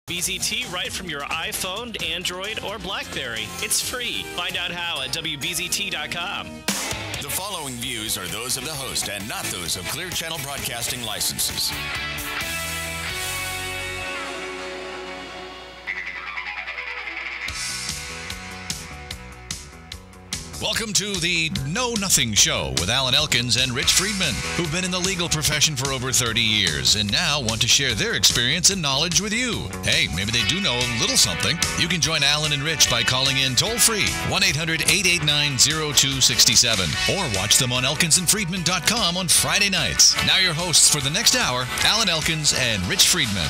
BZT right from your iPhone, Android, or BlackBerry. It's free. Find out how at WBZT.com. The following views are those of the host and not those of Clear Channel Broadcasting licenses. Welcome to the Know Nothing Show with Alan Elkins and Rich Friedman, who've been in the legal profession for over 30 years and now want to share their experience and knowledge with you. Hey, maybe they do know a little something. You can join Alan and Rich by calling in toll-free 1-800-889-0267 or watch them on elkinsandfriedman.com on Friday nights. Now your hosts for the next hour, Alan Elkins and Rich Friedman.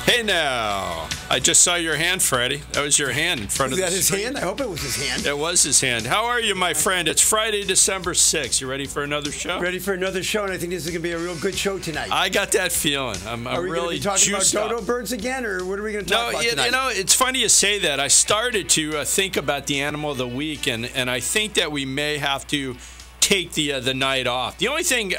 Hey now, I just saw your hand, Freddie. That was your hand in front of the Is that his hand? I hope it was his hand. It was his hand. How are you, my friend? It's Friday, December 6th. You ready for another show? Ready for another show, and I think this is going to be a real good show tonight. I got that feeling. I'm are we really going to be talking about dodo up. birds again, or what are we going to talk about tonight? You know, it's funny you say that. I started to think about the animal of the week, and I think that we may have to take the night off. The only thing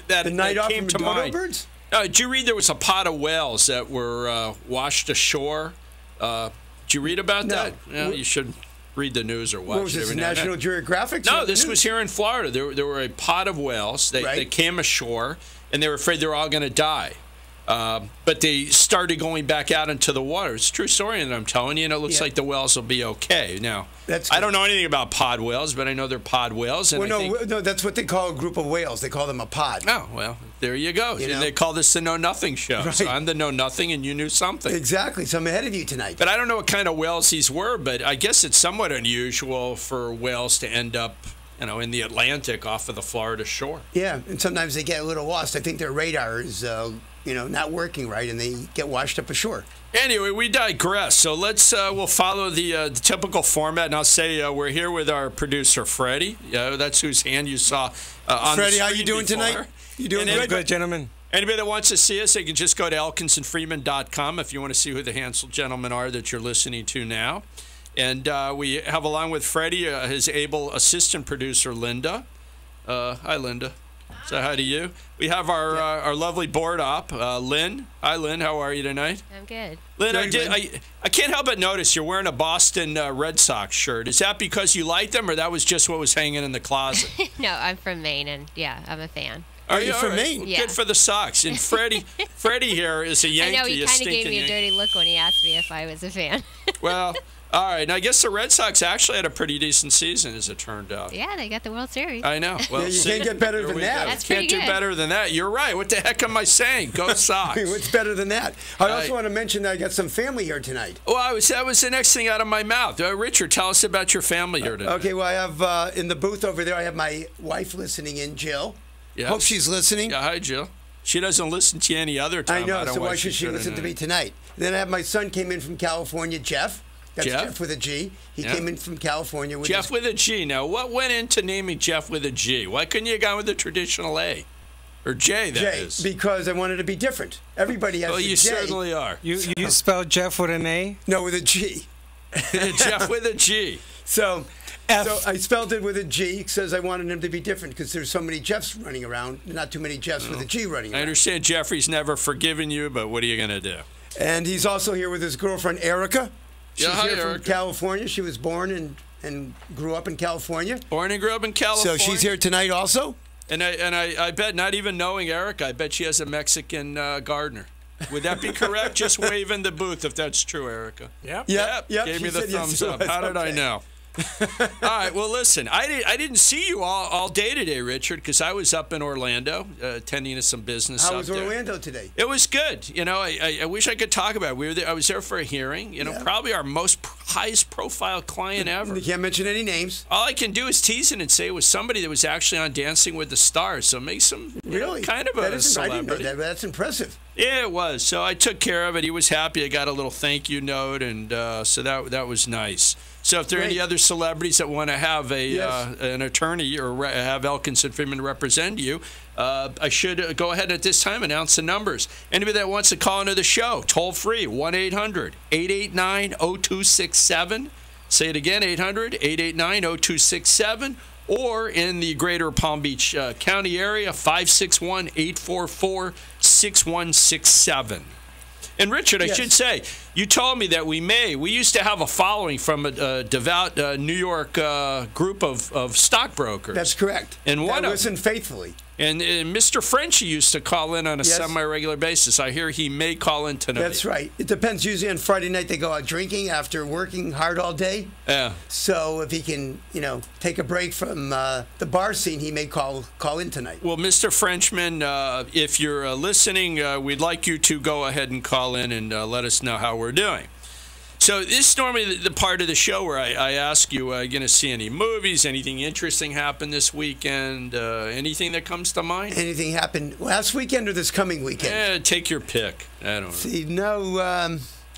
that came to mind. Birds? Did you read there was a pod of whales that were washed ashore? Did you read about that? Yeah, you should read the news or watch what was this, National Geographic? No, this was here in Florida. There were a pod of whales. They came ashore, and they were afraid they were all going to die. But they started going back out into the water. It's a true story, and I'm telling you, and it looks like the whales will be okay. Now, I don't know anything about pod whales, but I know they're pod whales. And no, that's what they call a group of whales. They call them a pod. Oh, well, there you go. They call this the Know Nothing Show. Right. So I'm the Know Nothing, and you knew something. Exactly. So I'm ahead of you tonight. But I don't know what kind of whales these were, but I guess it's somewhat unusual for whales to end up in the Atlantic off of the Florida shore. Yeah, and sometimes they get a little lost. I think their radar is, not working right, and they get washed up ashore. Anyway, we digress. So we'll follow the typical format, and I'll say we're here with our producer, Freddie. That's whose hand you saw on Freddie, the screen how you doing before. tonight? You doing good, gentlemen? Anybody that wants to see us, they can just go to elkinsandfreedman.com if you want to see who the handsome gentlemen are that you're listening to now. And we have, along with Freddie, his able assistant producer, Linda. Hi, Linda. So hi to you. We have our lovely board op, Lynn. Hi, Lynn. How are you tonight? I'm good. Lynn, I can't help but notice you're wearing a Boston Red Sox shirt. Is that because you like them, or that was just what was hanging in the closet? No, I'm from Maine, and I'm a fan. Are you from Maine? Well, yeah. Good for the Sox. And Freddie here is a Yankee. I know, he kind of gave me a dirty look when he asked me if I was a fan. Well, all right. And I guess the Red Sox actually had a pretty decent season, as it turned out. Yeah, they got the World Series. I know. Well, you can't get better than that. That's Can't pretty do good. better than that. You're right. What the heck am I saying? Go Sox. What's better than that? I also want to mention that I got some family here tonight. Well, that was the next thing out of my mouth. Richard, tell us about your family here tonight. Okay, well, I have in the booth over there, I have my wife listening in, Jill. Yes. Hope she's listening. Yeah, hi, Jill. She doesn't listen to you any other time. I know, don't so know why should she listen to me tonight? Then I have my son came in from California, Jeff. That's Jeff with a G. He came in from California. With Jeff with a G. Now, what went into naming Jeff with a G? Why couldn't you have gone with the traditional A? Or J, that is. Because I wanted to be different. Everybody has a J. Well, you certainly are. You spelled Jeff with an A? No, with a G. Jeff with a G. So I spelled it with a G because I wanted him to be different because there's so many Jeffs running around, not too many Jeffs with a G running around. I understand Jeffrey's never forgiven you, but what are you going to do? And he's also here with his girlfriend, Erica. She's here Erica. from California. She was born and grew up in California. Born and grew up in California. So she's here tonight also? And I bet, not even knowing Erica, I bet she has a Mexican gardener. Would that be correct? Just wave in the booth if that's true, Erica. Yep. Yep. Gave me the thumbs up. How did I know? All right. Well, listen, I didn't see you all day today, Richard, because I was up in Orlando attending to some business. How was Orlando today? It was good. I wish I could talk about it. I was there for a hearing. Probably our highest profile client ever. You can't mention any names. All I can do is tease it and say it was somebody that was actually on Dancing with the Stars. So it makes him kind of a celebrity. I didn't know that, but that's impressive. Yeah, it was. So I took care of it. He was happy. I got a little thank you note, and so that was nice. So if there are any other celebrities that want to have an attorney or have Elkins and Friedman represent you, I should go ahead at this time announce the numbers. Anybody that wants to call into the show, toll free, 1-800-889-0267. Say it again, 800-889-0267. Or in the greater Palm Beach County area, 561-844-6167. And Richard, I Yes. should say, you told me that we used to have a following from a devout New York group of stockbrokers. That's correct. And one of listen faithfully. And Mr. French used to call in on a Yes. semi-regular basis. I hear he may call in tonight. That's right. It depends. Usually on Friday night they go out drinking after working hard all day. Yeah. So if he can, take a break from the bar scene, he may call in tonight. Well, Mr. Frenchman, if you're listening, we'd like you to go ahead and call in and let us know how we're doing. So this is normally the part of the show where I ask you, going to see any movies, anything interesting happen this weekend, anything that comes to mind? Anything happened last weekend or this coming weekend? Take your pick. I don't know. See, no,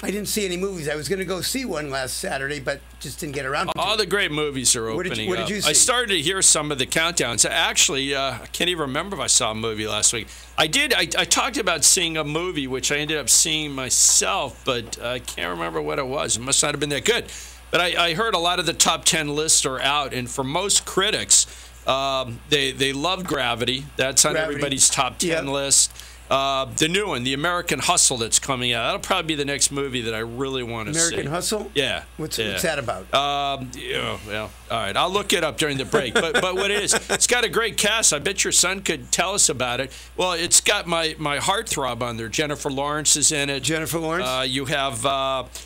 I didn't see any movies. I was going to go see one last Saturday, but just didn't get around to it. All the great movies are opening what did you see? I started to hear some of the countdowns. Actually, I can't even remember if I saw a movie last week. I did. I talked about seeing a movie, which I ended up seeing myself, but I can't remember what it was. It must not have been that good. But I heard a lot of the top 10 lists are out, and for most critics, they love Gravity. That's on everybody's top 10 list. The new one, The American Hustle, that's coming out. That'll probably be the next movie that I really want to see. American Hustle? Yeah. What's that about? Well, all right. I'll look it up during the break. But what it is, it's got a great cast. I bet your son could tell us about it. Well, it's got my heartthrob on there. Jennifer Lawrence is in it. Jennifer Lawrence? You have,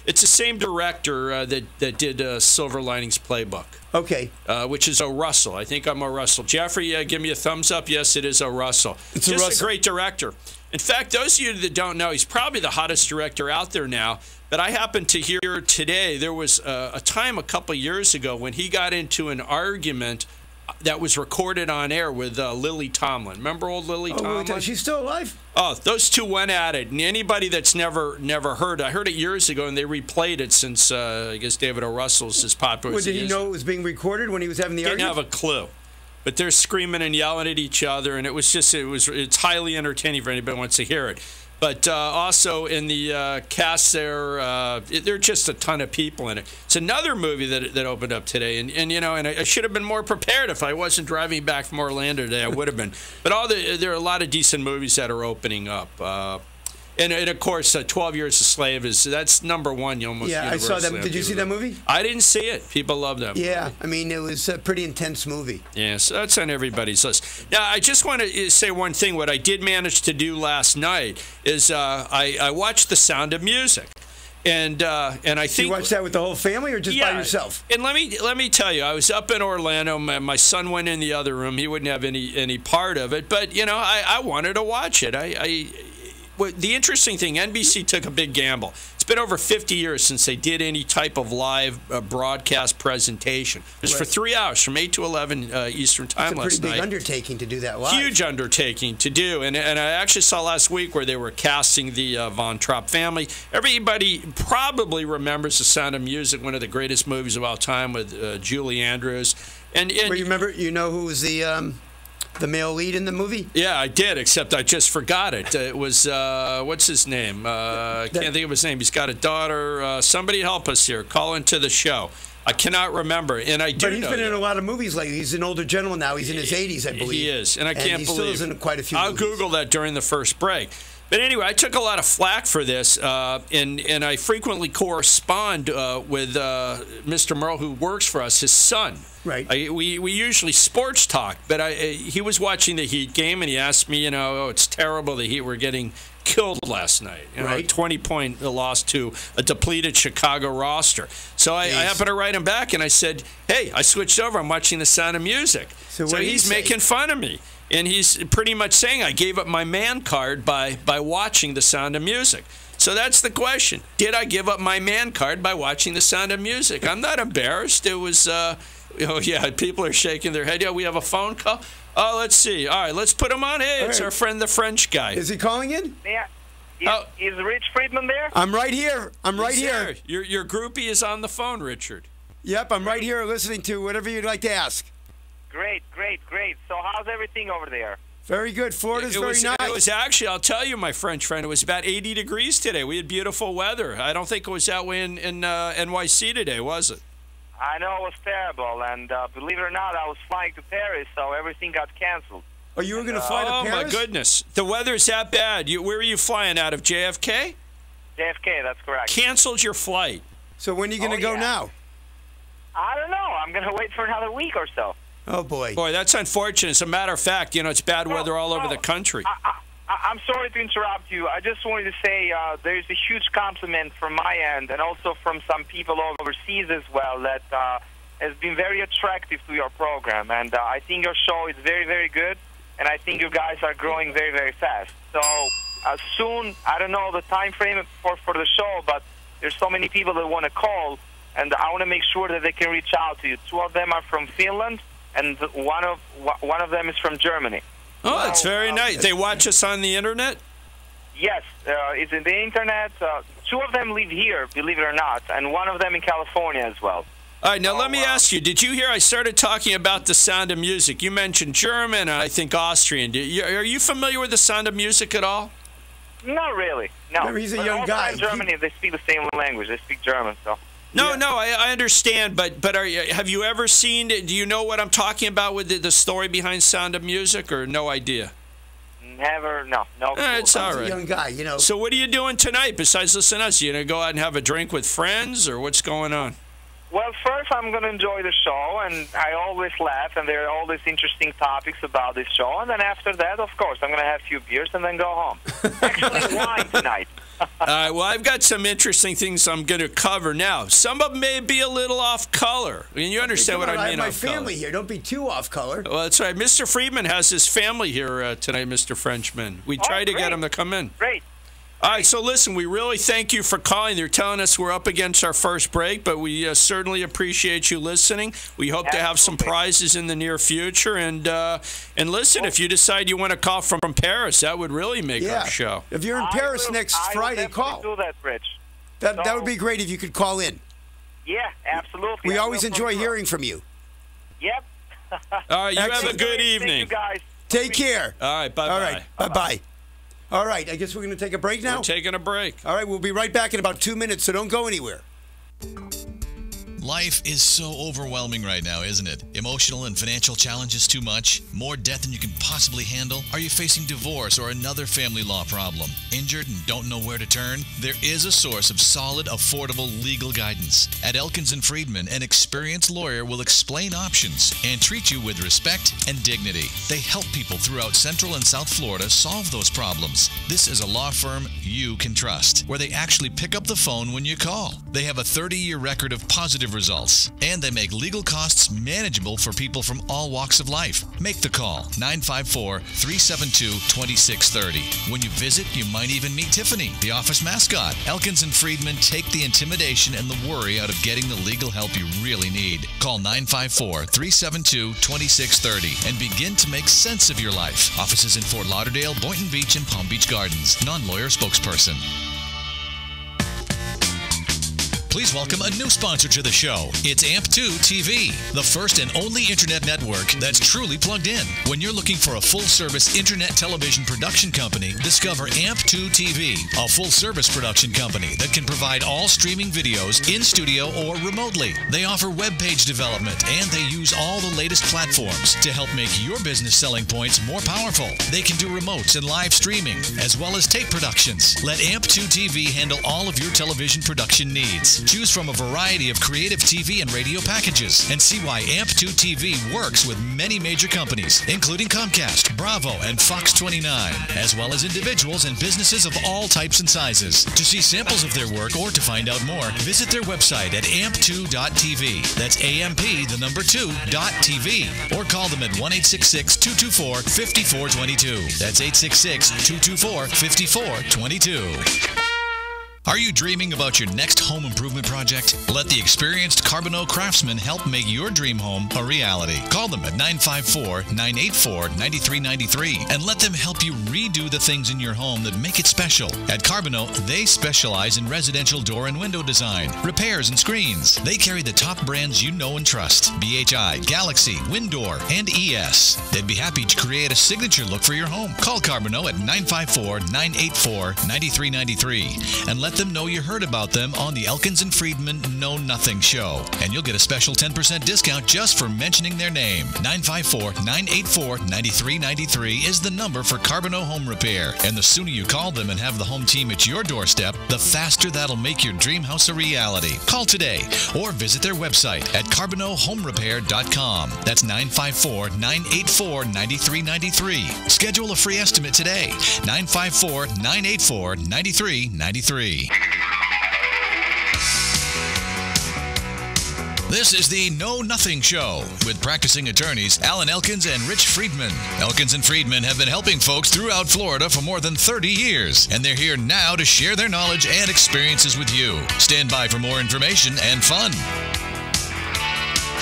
it's the same director that did Silver Linings Playbook. Okay. Which is O. Russell. I think I'm O. Russell. Jeffrey, give me a thumbs up. Yes, it is O. Russell. It's just a great director. In fact, those of you that don't know, he's probably the hottest director out there now. But I happened to hear today, there was a time a couple years ago when he got into an argument that was recorded on air with Lily Tomlin. Remember old Lily Tomlin? She's still alive? Oh, those two went at it. And anybody that's never heard it, I heard it years ago, and they replayed it since, I guess, David O. Russell's as popular as he is. Did he know it was being recorded when he was having the argument? Didn't have a clue. But they're screaming and yelling at each other, and it's highly entertaining for anybody who wants to hear it. But also in the cast there are just a ton of people in it. It's another movie that opened up today, and I should have been more prepared if I wasn't driving back from Orlando today. I would have been. But there are a lot of decent movies that are opening up. And of course, 12 Years a Slave that's number one. You almost I saw that. Did you see that movie? I didn't see it. People love that movie. Yeah, I mean, it was a pretty intense movie. Yeah, so that's on everybody's list. Now, I just want to say one thing. What I did manage to do last night is I watched The Sound of Music. And I think you watched that with the whole family or just by yourself? And let me tell you, I was up in Orlando. My son went in the other room. He wouldn't have any part of it. But I wanted to watch it. The interesting thing, NBC took a big gamble. It's been over 50 years since they did any type of live broadcast presentation. It was for 3 hours, from 8 to 11 Eastern Time last night. It's a pretty big undertaking to do that live. Huge undertaking to do. And I actually saw last week where they were casting the Von Trapp family. Everybody probably remembers The Sound of Music, one of the greatest movies of all time with Julie Andrews. And you know who was the male lead in the movie? Yeah, I did, except I just forgot it. It was, what's his name? I can't think of his name. He's got a daughter. Somebody help us here. Call into the show. I cannot remember, and I do know. But he's been in a lot of movies lately. He's an older gentleman now. He's in his 80s, I believe. He is, and I can't believe. He still is in quite a few movies. I'll Google that during the first break. But anyway, I took a lot of flack for this, and I frequently correspond with Mr. Merle, who works for us, his son. Right. We usually sports talk, but he was watching the Heat game, and he asked me, it's terrible the Heat were getting killed last night. Right. A 20-point loss to a depleted Chicago roster. So I happened to write him back, and I said, hey, I switched over. I'm watching The Sound of Music. So he's making fun of me. And he's pretty much saying I gave up my man card by watching The Sound of Music. So that's the question. Did I give up my man card by watching The Sound of Music? I'm not embarrassed. It was, people are shaking their head. Yeah, we have a phone call. Oh, let's see. All right, let's put him on. Hey, it's our friend, the French guy. Is he calling in? Yeah. Is Rich Friedman there? I'm right here. He's here. Your groupie is on the phone, Richard. Yep, I'm right here listening to whatever you'd like to ask. Great. So how's everything over there? Very good. Florida's very nice. It was actually, I'll tell you, my French friend, it was about 80 degrees today. We had beautiful weather. I don't think it was that way in NYC today, was it? I know it was terrible, and believe it or not, I was flying to Paris, so everything got canceled. Oh, you were going to fly to Paris? Oh, my goodness. The weather's that bad. Where are you flying out of, JFK? JFK, that's correct. Canceled your flight. So when are you going to go now? I don't know. I'm going to wait for another week or so. Oh, boy. Boy, that's unfortunate. As a matter of fact, it's bad weather all over the country. I'm sorry to interrupt you. I just wanted to say there's a huge compliment from my end and also from some people overseas as well that has been very attractive to your program. And I think your show is very, very good, and I think you guys are growing very, very fast. So soon, I don't know the time frame for the show, but there's so many people that want to call, and I want to make sure that they can reach out to you. 2 of them are from Finland, and one of them is from Germany. Oh, that's very nice. They watch us on the internet? Yes, it's in the internet. 2 of them live here, believe it or not, and one of them in California as well. All right, now let me ask you, did you hear I started talking about The Sound of Music? You mentioned German and I think Austrian. Are you familiar with The Sound of Music at all? Not really, no. Remember, he's a But young also guy. in Germany, they speak the same language. They speak German, so... No, I understand, but have you ever seen, do you know what I'm talking about with the story behind Sound of Music, or no idea? Never, no. It's all He's a right. young guy, So what are you doing tonight besides listening to us? You going to go out and have a drink with friends, or what's going on? Well, first I'm going to enjoy the show, and I always laugh, and there are all these interesting topics about this show. And then after that, of course, I'm going to have a few beers and then go home. Actually, wine tonight. All right, well, I've got some interesting things I'm going to cover now. Some of them may be a little off color. I mean, you understand what I mean I have my off color. family here. Don't be too off color. Well, that's right. Mr. Friedman has his family here tonight, Mr. Frenchman. We tried to get him to come in. Great. All right, so listen, we really thank you for calling. They're telling us we're up against our first break, but we certainly appreciate you listening. We hope to have some prizes in the near future. And listen, if you decide you want to call from Paris, that would really make our show. If you're in Paris next Friday, call. Do that, Rich. That would be great if you could call in. Yeah, absolutely. We always enjoy hearing from you. Yep. All right, you have a good evening. Thank you, guys. Take care. All right, bye-bye. All right, bye-bye. All right, I guess we're going to take a break now? We're taking a break. All right, we'll be right back in about 2 minutes, so don't go anywhere. Life is so overwhelming right now, isn't it? Emotional and financial challenges too much? More debt than you can possibly handle? Are you facing divorce or another family law problem? Injured and don't know where to turn? There is a source of solid, affordable legal guidance. At Elkins & Friedman, an experienced lawyer will explain options and treat you with respect and dignity. They help people throughout Central and South Florida solve those problems. This is a law firm you can trust, where they actually pick up the phone when you call. They have a 30-year record of positive results, and they make legal costs manageable for people from all walks of life. Make the call, 954-372-2630. When you visit, you might even meet Tiffany, the office mascot. Elkins & Friedman take the intimidation and the worry out of getting the legal help you really need. Call 954-372-2630 and begin to make sense of your life. Offices in Fort Lauderdale, Boynton Beach, and Palm Beach Gardens. Non-lawyer spokesperson. Please welcome a new sponsor to the show. It's AMP2 TV, the first and only internet network that's truly plugged in. When you're looking for a full-service internet television production company, discover AMP2 TV, a full-service production company that can provide all streaming videos in studio or remotely. They offer web page development, and they use all the latest platforms to help make your business selling points more powerful. They can do remotes and live streaming, as well as tape productions. Let AMP2 TV handle all of your television production needs. Choose from a variety of creative TV and radio packages and see why AMP2 TV works with many major companies, including Comcast, Bravo, and Fox 29, as well as individuals and businesses of all types and sizes. To see samples of their work or to find out more, visit their website at amp2.tv. That's AMP2.tv. Or call them at 1-866-224-5422. That's 866-224-5422. Are you dreaming about your next home improvement project? Let the experienced Carbonneau craftsmen help make your dream home a reality. Call them at 954-984-9393 and let them help you redo the things in your home that make it special. At Carbonneau, they specialize in residential door and window design, repairs, and screens. They carry the top brands you know and trust: BHI, Galaxy, Windor, and ES. They'd be happy to create a signature look for your home. Call Carbonneau at 954-984-9393 and let them know you heard about them on the Elkins and Friedman Know Nothing Show. And you'll get a special 10% discount just for mentioning their name. 954-984-9393 is the number for Carbonneau Home Repair. And the sooner you call them and have the home team at your doorstep, the faster that'll make your dream house a reality. Call today or visit their website at CarbonneauHomeRepair.com. That's 954-984-9393. Schedule a free estimate today. 954-984-9393. This is the Know Nothing Show with practicing attorneys Alan Elkins and Rich Friedman. Elkins and Friedman have been helping folks throughout Florida for more than 30 years, and they're here now to share their knowledge and experiences with you. Stand by for more information and fun.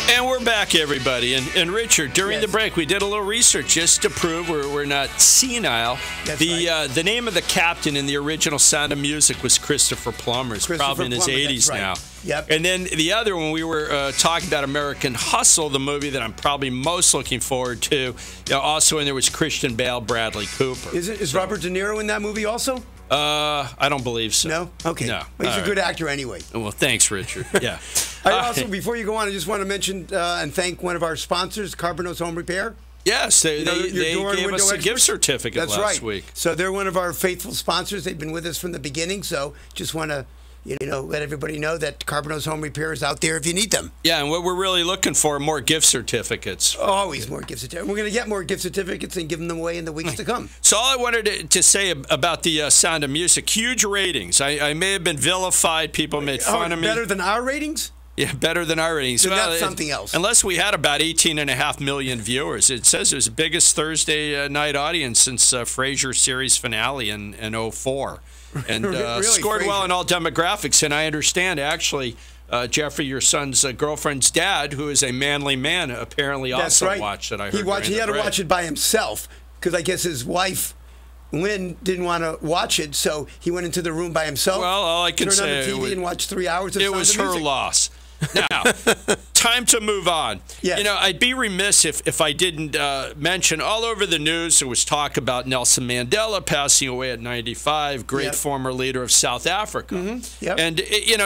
And we're back, everybody. And Richard, during the break, we did a little research just to prove we're not senile. The name of the captain in the original Sound of Music was Christopher Plummer. He's probably in his 80s now. Yep. And then the other one, we were talking about American Hustle, the movie that I'm probably most looking forward to. Also in there was Christian Bale, Bradley Cooper. Is Robert De Niro in that movie also? I don't believe so. No? Okay. No. Well, he's a good actor anyway. Well, thanks, Richard. Yeah. I also, before you go on, I just want to mention and thank one of our sponsors, Carbonneau's Home Repair. Yes, they gave us a gift certificate last week. So they're one of our faithful sponsors. They've been with us from the beginning. So just want to let everybody know that Carbonneau's Home Repair is out there if you need them. Yeah, and what we're really looking for are more gift certificates. Always more gift certificates. We're going to get more gift certificates and give them away in the weeks to come. So all I wanted to say about the Sound of Music, huge ratings. I may have been vilified. People made fun of me. Better than our ratings? Yeah, better than our ratings. Then that's something else. Unless we had about 18.5 million viewers. It says it was the biggest Thursday night audience since Frasier series finale in 2004. And really, scored Frasier. well in all demographics. And I understand, actually, Jeffrey, your son's girlfriend's dad, who is a manly man, apparently also watched it. I heard he had to watch it by himself because I guess his wife, Lynn, didn't want to watch it, so he went into the room by himself. Well, all I can say turned on the TV and watched 3 hours of it Sound was of her Music. loss. Now, time to move on. Yes. I'd be remiss if I didn't mention all over the news there was talk about Nelson Mandela passing away at 95, great former leader of South Africa. Mm-hmm. Yep. And,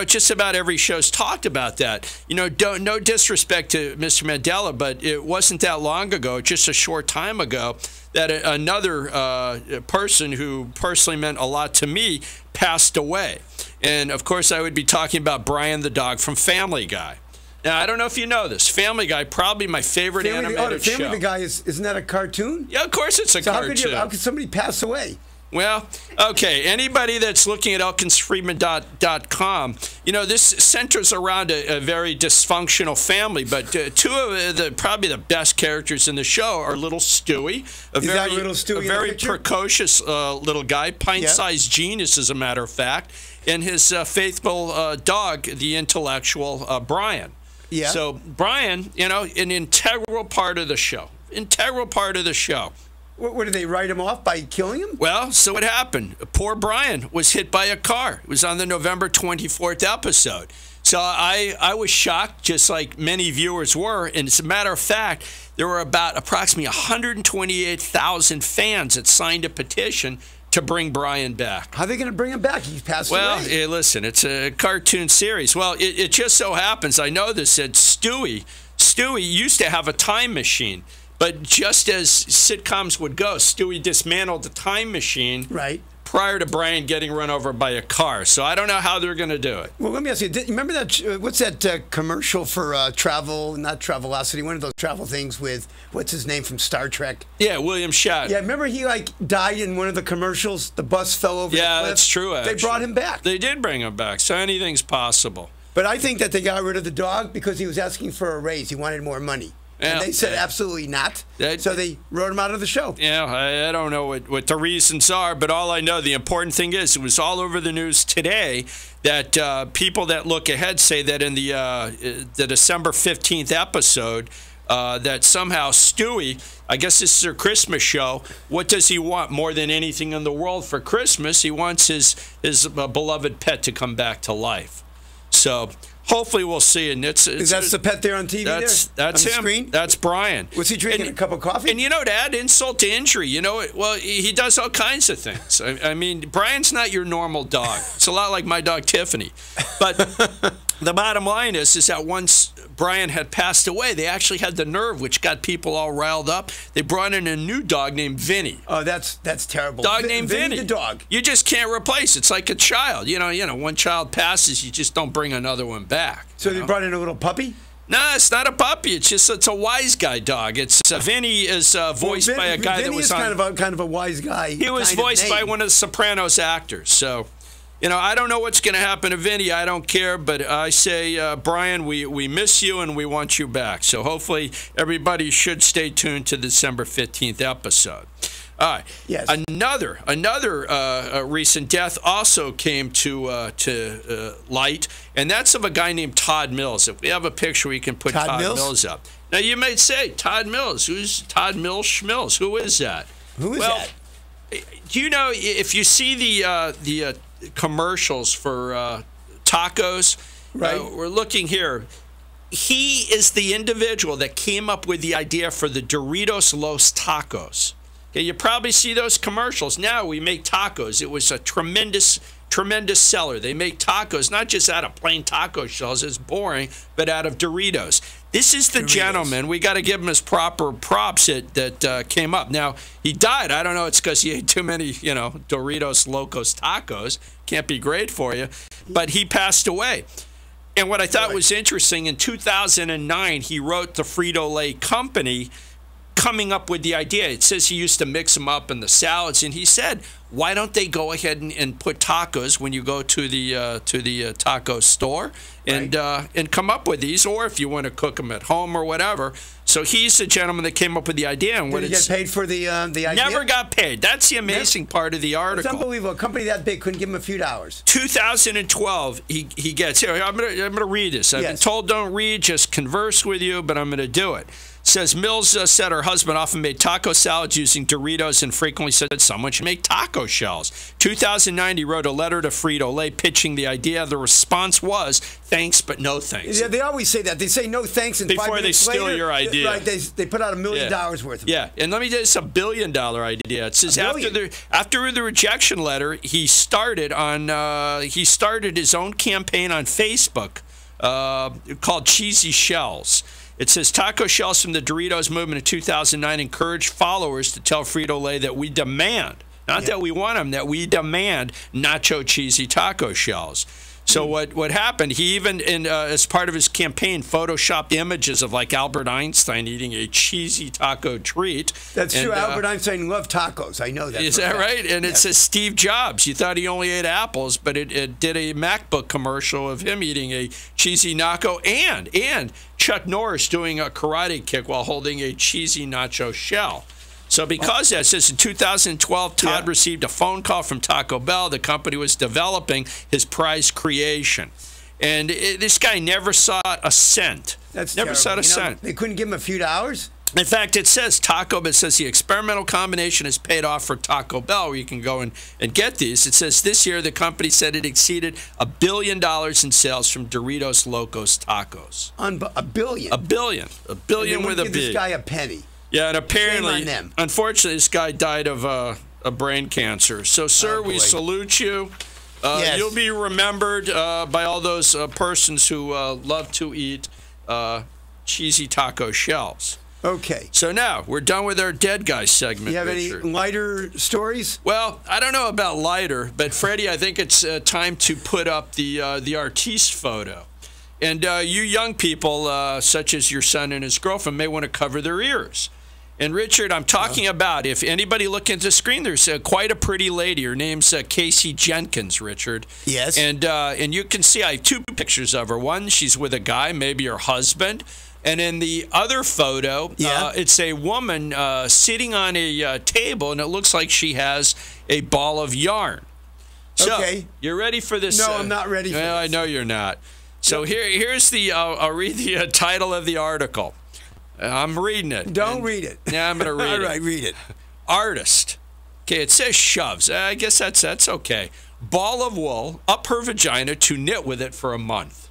just about every show's talked about that. No disrespect to Mr. Mandela, but it wasn't that long ago, just a short time ago, that another person who personally meant a lot to me passed away. And, of course, I would be talking about Brian the dog from Family Guy. Now, I don't know if you know this. Family Guy, probably my favorite animated show. Family Guy, isn't that a cartoon? Yeah, of course it's a cartoon. How could somebody pass away? Well, okay, anybody that's looking at elkinsfreeman.com, this centers around a very dysfunctional family, but two of probably the best characters in the show are little Stewie, a very precocious little guy, pint-sized genius, as a matter of fact, and his faithful dog, the intellectual Brian. Yeah. So Brian, an integral part of the show. What did they write him off by killing him? Well, so what happened? Poor Brian was hit by a car. It was on the November 24th episode. So I was shocked, just like many viewers were. And as a matter of fact, there were about approximately 128,000 fans that signed a petition to bring Brian back. How are they going to bring him back? He passed away. Well, listen, it's a cartoon series. Well, it just so happens, I know this, that Stewie used to have a time machine. But just as sitcoms would go, Stewie dismantled the time machine prior to Brian getting run over by a car. So I don't know how they're going to do it. Well, let me ask you, remember that, what's that commercial for not Travelocity, one of those travel things with, what's his name from Star Trek? Yeah, William Shatner. Yeah, remember he died in one of the commercials? The bus fell over the cliff? Yeah, that's true, actually. They brought him back. They did bring him back, so anything's possible. But I think that they got rid of the dog because he was asking for a raise. He wanted more money. And they said absolutely not. So they wrote him out of the show. Yeah, I don't know what the reasons are, but all I know, the important thing is, it was all over the news today that people that look ahead say that in the December 15th episode, that somehow Stewie, I guess this is their Christmas show, what does he want more than anything in the world for Christmas? He wants his beloved pet to come back to life. So hopefully we'll see. And it's Is that the pet there on TV? That's on the him. Screen? That's Brian. Was he drinking a cup of coffee? And to add insult to injury, well, he does all kinds of things. I mean, Brian's not your normal dog. It's a lot like my dog Tiffany. But the bottom line is that once Brian had passed away, they actually had the nerve, which got people all riled up. They brought in a new dog named Vinny. Oh, that's terrible. Dog named Vinny. the dog. You just can't replace. It's like a child. One child passes, you just don't bring another one back. So they brought in a little puppy? No, it's not a puppy. It's a wise guy dog. It's Vinny is voiced by a guy that was Vinny is kind of a wise guy. He was voiced by one of the Sopranos actors. So, I don't know what's going to happen to Vinny. I don't care, but I say, Brian, we miss you and we want you back. So hopefully everybody should stay tuned to the December 15th episode. All right. Yes. Another recent death also came to light, and that's of a guy named Todd Mills. If we have a picture, we can put Todd Mills up. Now, you might say, Todd Mills. Who's Todd Mills Schmills? Who is that? Who is that? Do you know, if you see the commercials for tacos, right? We're looking here. He is the individual that came up with the idea for the Doritos Los Tacos. Okay, you probably see those commercials. Now we make tacos. It was a tremendous seller. They make tacos, not just out of plain taco shells, it's boring, but out of Doritos. This is the gentleman. We got to give him his proper props that came up. Now, he died. I don't know. It's because he ate too many, Doritos Locos Tacos. Can't be great for you. But he passed away. And what I thought was interesting, in 2009, he wrote the Frito-Lay company coming up with the idea. It says he used to mix them up in the salads, and he said, why don't they go ahead and put tacos when you go to the taco store and come up with these, or if you want to cook them at home or whatever. So he's the gentleman that came up with the idea. And Did he get paid for the idea? Never got paid. That's the amazing part of the article. It's unbelievable. A company that big couldn't give him a few dollars. 2012, he gets here. I'm gonna read this. I've been told don't read, just converse with you, but I'm gonna do it. Says Mills said her husband often made taco salads using Doritos and frequently said someone should make taco shells. 2009, he wrote a letter to Frito-Lay pitching the idea. The response was, thanks, but no thanks. Yeah, they always say that. They say no thanks, and before 5 minutes they steal later, your idea. Right, they put out $1 million worth of it. Yeah, and let me tell you, it's $1 billion idea. It says after the rejection letter, he started his own campaign on Facebook called Cheesy Shells. It says taco shells from the Doritos movement in 2009 encouraged followers to tell Frito-Lay that we demand, not that we want them, that we demand nacho cheesy taco shells. So what happened, he even, as part of his campaign, photoshopped images of like Albert Einstein eating a cheesy taco treat. That's true. Albert Einstein loved tacos. I know that. Is that right? And it says Steve Jobs. You thought he only ate apples, but it did a MacBook commercial of him eating a cheesy nacho, and Chuck Norris doing a karate kick while holding a cheesy nacho shell. So because that says in 2012, Todd received a phone call from Taco Bell. The company was developing his prize creation. And this guy never saw a cent. That's never saw a cent. They couldn't give him a few dollars? In fact, it says the experimental combination has paid off for Taco Bell, where you can go and get these. It says this year the company said it exceeded $1 billion in sales from Doritos Locos Tacos. $1 billion? $1 billion. $1 billion with a B. Give this guy a penny. Yeah, and apparently, unfortunately, this guy died of a brain cancer. So, sir, we salute you. You'll be remembered by all those persons who love to eat cheesy taco shells. Okay. So now, we're done with our dead guy segment, You have Richard. any lighter stories? Well, I don't know about lighter, but, Freddie, I think it's time to put up the artiste photo. And you young people, such as your son and his girlfriend, may want to cover their ears. And, Richard, I'm talking about, if anybody look at the screen, there's quite a pretty lady. Her name's Casey Jenkins, Richard. Yes. And you can see I have two pictures of her. One, she's with a guy, maybe her husband. And in the other photo, it's a woman sitting on a table, and it looks like she has a ball of yarn. So, you're ready for this? No, I'm not ready for this. I know you're not. So here's the, I'll read the title of the article. I'm reading it. Don't read it. Yeah, I'm going to read it. All right, read it. Artist. Okay, it says shoves. I guess that's okay. Ball of wool up her vagina to knit with it for a month.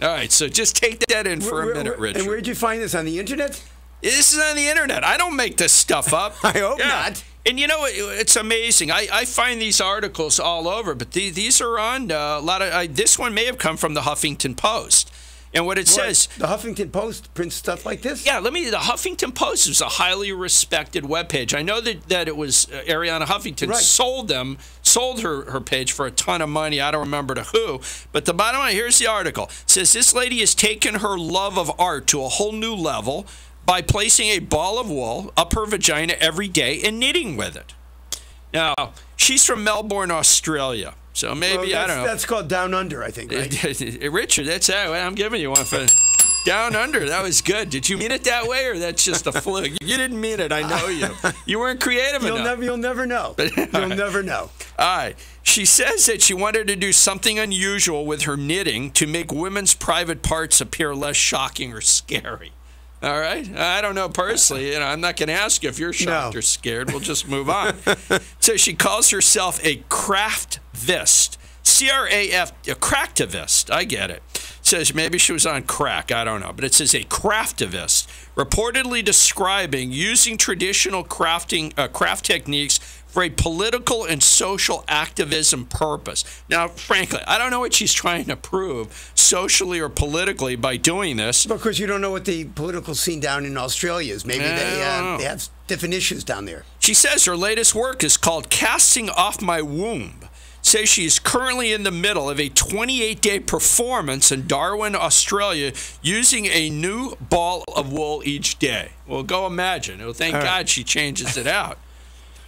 All right, so just take that in for a minute, Richard. And where'd you find this, on the internet? This is on the internet. I don't make this stuff up. I hope not. And you know, it's amazing. I find these articles all over, but these are on a lot of. This one may have come from the Huffington Post. And what it says... The Huffington Post prints stuff like this? Yeah, the Huffington Post is a highly respected webpage. I know that it was Ariana Huffington sold her page for a ton of money. I don't remember to who. But the bottom line, here's the article. It says, this lady has taken her love of art to a whole new level by placing a ball of wool up her vagina every day and knitting with it. Now, she's from Melbourne, Australia. So maybe, I don't know. That's called Down Under, I think, right? Richard, that's how I'm giving you one for Down Under. That was good. Did you mean it that way, or that's just a fluke? You didn't mean it. I know you. You weren't creative enough. You'll never know. You'll never know. All right. She says that she wanted to do something unusual with her knitting to make women's private parts appear less shocking or scary. All right. I don't know personally. I'm not going to ask you if you're shocked or scared. We'll just move on. So she calls herself a craftivist. C-R-A-F, a craftivist. I get it. Says maybe she was on crack. I don't know. But it says a craftivist, reportedly describing using traditional craft techniques for a political and social activism purpose. Now, frankly, I don't know what she's trying to prove socially or politically by doing this. Because you don't know what the political scene down in Australia is. Maybe they have different issues down there. She says her latest work is called Casting Off My Womb. Says she is currently in the middle of a 28-day performance in Darwin, Australia, using a new ball of wool each day. Well, go imagine. Well, thank God she changes it out.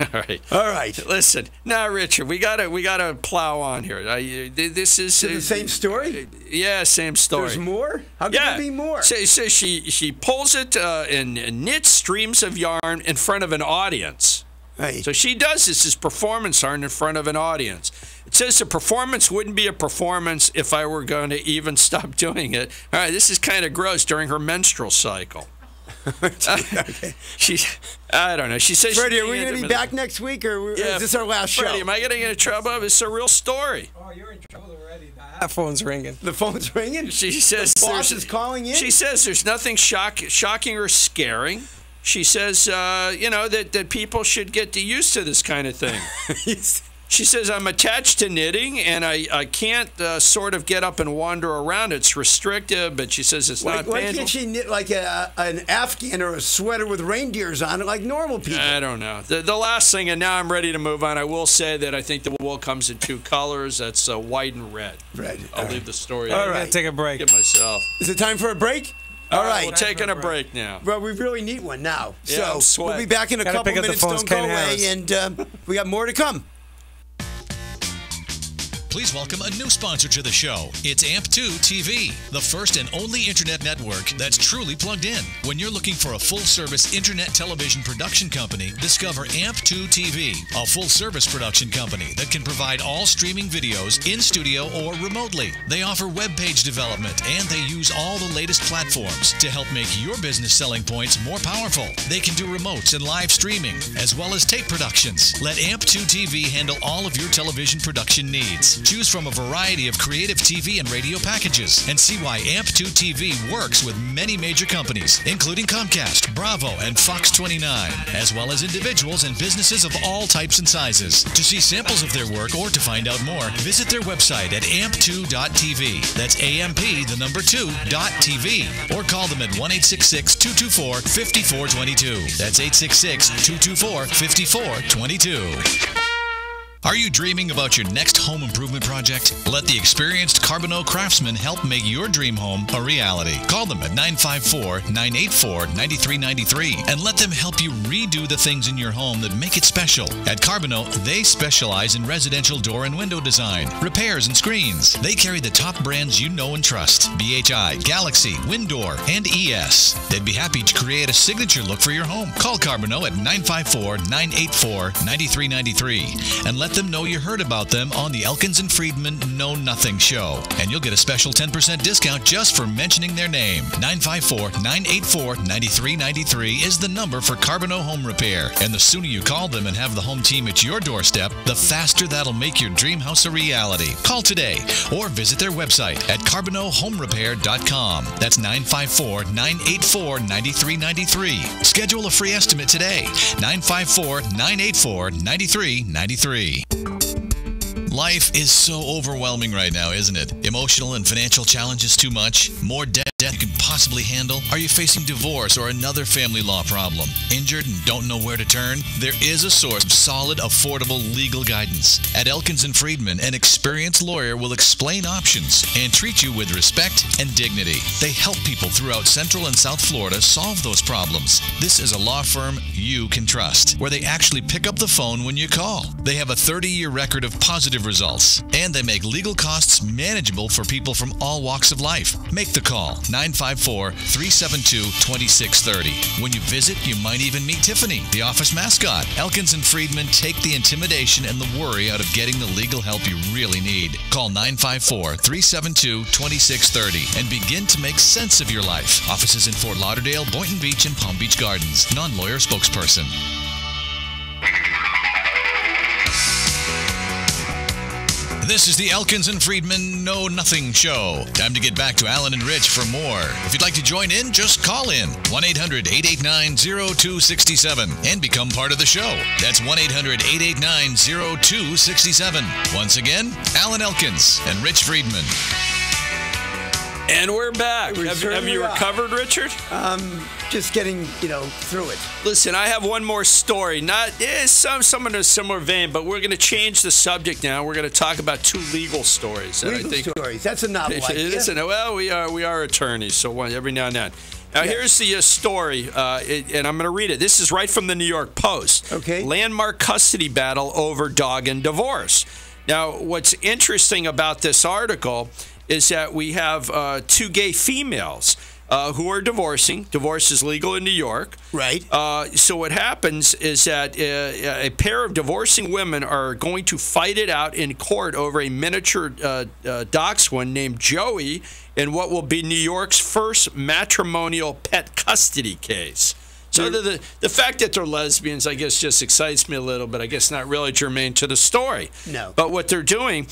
All right. Listen, now, Richard, we gotta plow on here. This is the same story. Yeah, same story. There's more. How can there be more? So she pulls it and knits streams of yarn in front of an audience. Right. So she does this performance art in front of an audience. It says the performance wouldn't be a performance if I were going to even stop doing it. All right, this is kind of gross during her menstrual cycle. Okay. I don't know. She says, Freddie, are we going to be back next week, or is this our last show? Freddie, am I getting into trouble? It's a real story. Oh, you're in trouble already. That phone's ringing. The phone's ringing? She says the boss is calling in? She says there's nothing shocking or scaring. She says, that people should get used to this kind of thing. She says, I'm attached to knitting, and I can't sort of get up and wander around. It's restrictive, but she says it's not painful. Why can't she knit like an Afghan or a sweater with reindeers on it like normal people? I don't know. The last thing, and now I'm ready to move on, I will say that I think the wool comes in two colors. That's white and red. Red. I'll leave the story. All right. I'm going to take a break. Give myself. Is it time for a break? All right. We're taking a break now. Well, we really need one now. Yeah, so we'll be back in a couple minutes. Don't go away, and we got more to come. Please welcome a new sponsor to the show. It's AMP2 TV, the first and only internet network that's truly plugged in. When you're looking for a full-service internet television production company, discover AMP2 TV, a full-service production company that can provide all streaming videos in studio or remotely. They offer web page development, and they use all the latest platforms to help make your business selling points more powerful. They can do remotes and live streaming, as well as tape productions. Let AMP2 TV handle all of your television production needs. Choose from a variety of creative TV and radio packages and see why AMP2 TV works with many major companies, including Comcast, Bravo, and Fox 29, as well as individuals and businesses of all types and sizes. To see samples of their work or to find out more, visit their website at amp2.tv. That's AMP2.tv. Or call them at 1-866-224-5422. That's 866-224-5422. Are you dreaming about your next home improvement project? Let the experienced Carbonneau craftsmen help make your dream home a reality. Call them at 954-984-9393 and let them help you redo the things in your home that make it special. At Carbonneau, they specialize in residential door and window design, repairs, and screens. They carry the top brands you know and trust: BHI, Galaxy, Windor, and ES. They'd be happy to create a signature look for your home. Call Carbonneau at 954-984-9393 and let them know you heard about them on the Elkins and Friedman Know Nothing Show. And you'll get a special 10% discount just for mentioning their name. 954-984-9393 is the number for Carbonneau Home Repair. And the sooner you call them and have the home team at your doorstep, the faster that'll make your dream house a reality. Call today or visit their website at CarbonneauHomeRepair.com. That's 954-984-9393. Schedule a free estimate today. 954-984-9393. Life is so overwhelming right now, isn't it? Emotional and financial challenges too much? More debt you can possibly handle? Are you facing divorce or another family law problem? Injured and don't know where to turn? There is a source of solid, affordable legal guidance. At Elkins and Friedman, an experienced lawyer will explain options and treat you with respect and dignity. They help people throughout Central and South Florida solve those problems. This is a law firm you can trust, where they actually pick up the phone when you call. They have a 30-year record of positive results, and they make legal costs manageable for people from all walks of life. Make the call, 954-372-2630. When you visit, you might even meet Tiffany, the office mascot. Elkins and Friedman take the intimidation and the worry out of getting the legal help you really need. Call 954-372-2630 and begin to make sense of your life. Offices in Fort Lauderdale, Boynton Beach, and Palm Beach Gardens. Non-lawyer spokesperson. This is the Elkins and Friedman Know Nothing Show. Time to get back to Alan and Rich for more. If you'd like to join in, just call in 1-800-889-0267 and become part of the show. That's 1-800-889-0267. Once again, Alan Elkins and Rich Friedman. And we're back. Have you recovered, Richard? Just getting, through it. Listen, I have one more story. Not some in a similar vein, but we're going to change the subject now. We're going to talk about two legal stories. Legal stories. That's a novel idea. It isn't. Well, we are attorneys, so every now and then. Now, here's the story, and I'm going to read it. This is right from the New York Post. Okay. Landmark custody battle over dog and divorce. Now, what's interesting about this article is that we have two gay females who are divorcing. Divorce is legal in New York. Right. So what happens is that a pair of divorcing women are going to fight it out in court over a miniature dachshund named Joey in what will be New York's first matrimonial pet custody case. So the fact that they're lesbians, I guess, just excites me a little, but I guess not really germane to the story. No. But what they're doing,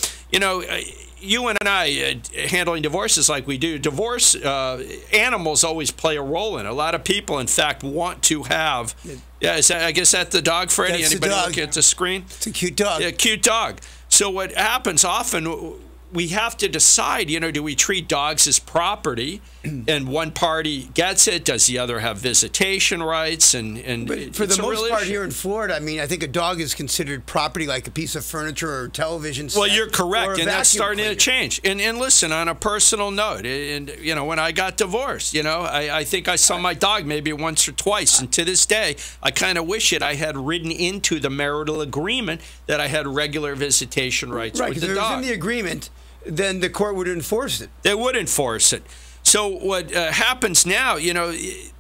you and I handling divorces like we do, divorce animals always play a role in it. A lot of people, in fact, want to have. Yeah, I guess that's the dog, Freddie. That's Anybody the dog. look at the screen? It's a cute dog. Yeah, cute dog. So what happens often, we have to decide, do we treat dogs as property and one party gets it? Does the other have visitation rights? But for the most part here in Florida, I think a dog is considered property, like a piece of furniture or television set. Well, you're correct, and that's starting cleaner. to change. And listen, on a personal note, when I got divorced, I think I saw my dog maybe once or twice, and to this day, I kind of wish I had written into the marital agreement that I had regular visitation rights with the dog. Right, because if it was in the agreement, then the court would enforce it. They would enforce it. So what happens now,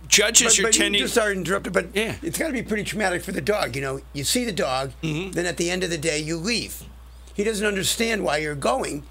judges are tending... You just are interrupted, but yeah. It's got to be pretty traumatic for the dog. You see the dog, then at the end of the day, you leave. He doesn't understand why you're going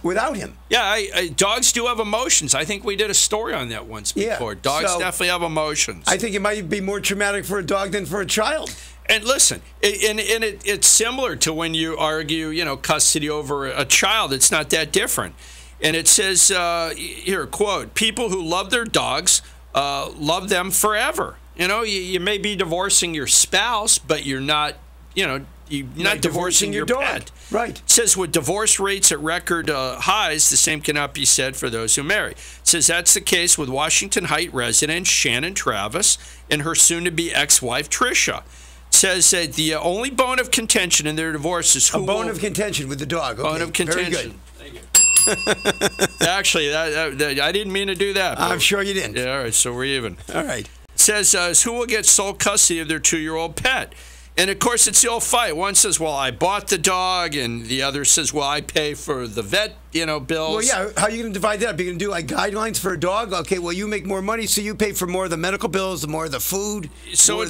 without him. Yeah, dogs do have emotions. I think we did a story on that once before. Dogs definitely have emotions. I think it might be more traumatic for a dog than for a child. And listen, it's similar to when you argue, custody over a child. It's not that different. And it says here, quote, people who love their dogs love them forever. You may be divorcing your spouse, but you're not, you're not divorcing your dog. pet. Right. It says with divorce rates at record highs, the same cannot be said for those who marry. It says that's the case with Washington Heights resident Shannon Travis and her soon-to-be ex-wife Tricia. Says that the only bone of contention in their divorce is who a bone of contention with the dog. Okay. Bone of contention. Very good. Thank you. Actually, I didn't mean to do that. I'm sure you didn't. Yeah, all right, so we're even. All right. It says who will get sole custody of their 2-year-old pet. And, of course, it's the old fight. One says, well, I bought the dog, and the other says, well, I pay for the vet, bills. Well, yeah, how are you going to divide that up? Are you going to do, like, guidelines for a dog? Okay, well, you make more money, so you pay for more of the medical bills, the more of the food. So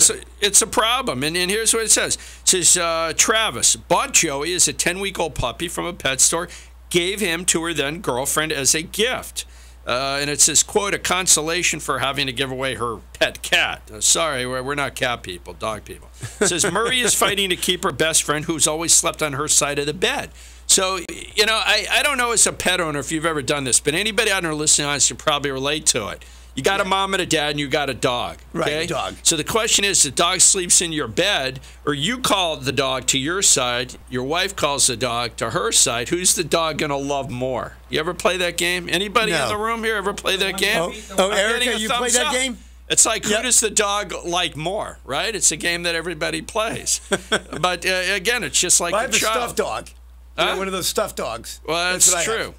it's a problem. And here's what it says. It says, Travis bought Joey as a 10-week-old puppy from a pet store, gave him to her then girlfriend as a gift. And it says, quote, a consolation for having to give away her pet cat. Sorry, we're not cat people, dog people. It says, Murray is fighting to keep her best friend who's always slept on her side of the bed. So, I don't know as a pet owner if you've ever done this, but anybody out there listening on this can probably relate to it. You got a mom and a dad, and you got a dog. Okay? Right, dog. So the question is, the dog sleeps in your bed, or you call the dog to your side, your wife calls the dog to her side. Who's the dog going to love more? You ever play that game? Anybody in the room here ever play that game? Oh, Erica, you played that game? It's like, who does the dog like more, right? It's a game that everybody plays. But, again, it's just like I have a child. stuffed dog. One of those stuffed dogs. Well, that's true.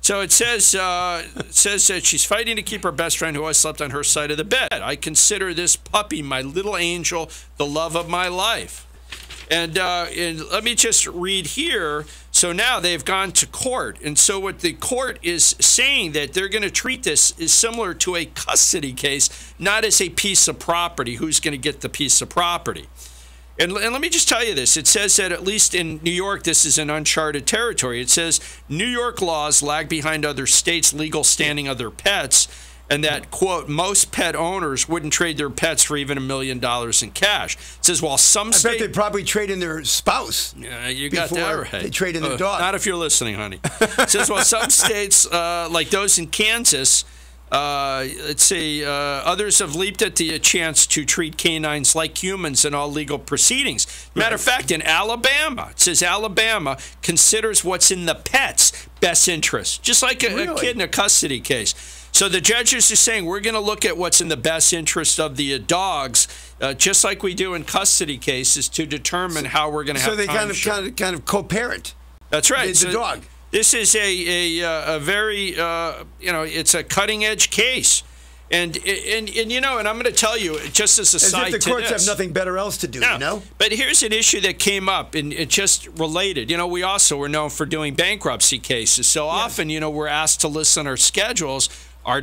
So it says that she's fighting to keep her best friend who always slept on her side of the bed. I consider this puppy my little angel, the love of my life. And let me just read here. So now they've gone to court. And so what the court is saying that they're going to treat this is similar to a custody case, not as a piece of property. Who's going to get the piece of property? And let me just tell you this. It says that at least in New York, this is an uncharted territory. It says New York laws lag behind other states' legal standing of their pets, and that, quote, most pet owners wouldn't trade their pets for even $1 million in cash. It says, while some states... I bet they'd probably trade in their spouse. Yeah, you got that right. They trade in their dog. Not if you're listening, honey. It says, well, some states, like those in Kansas... let's see, others have leaped at the chance to treat canines like humans in all legal proceedings. Matter of fact, in Alabama, it says Alabama considers what's in the pet's best interest, just like a kid in a custody case. So the judges are saying we're going to look at what's in the best interest of the dogs, just like we do in custody cases, to determine how we're going to have. So they kind of co-parent. That's right. The dog. This is a very it's a cutting edge case, and I'm going to tell you just as a side to this. As if the courts have nothing better else to do, But here's an issue that came up, and it just related. We also were known for doing bankruptcy cases, so often we're asked to list on our schedules.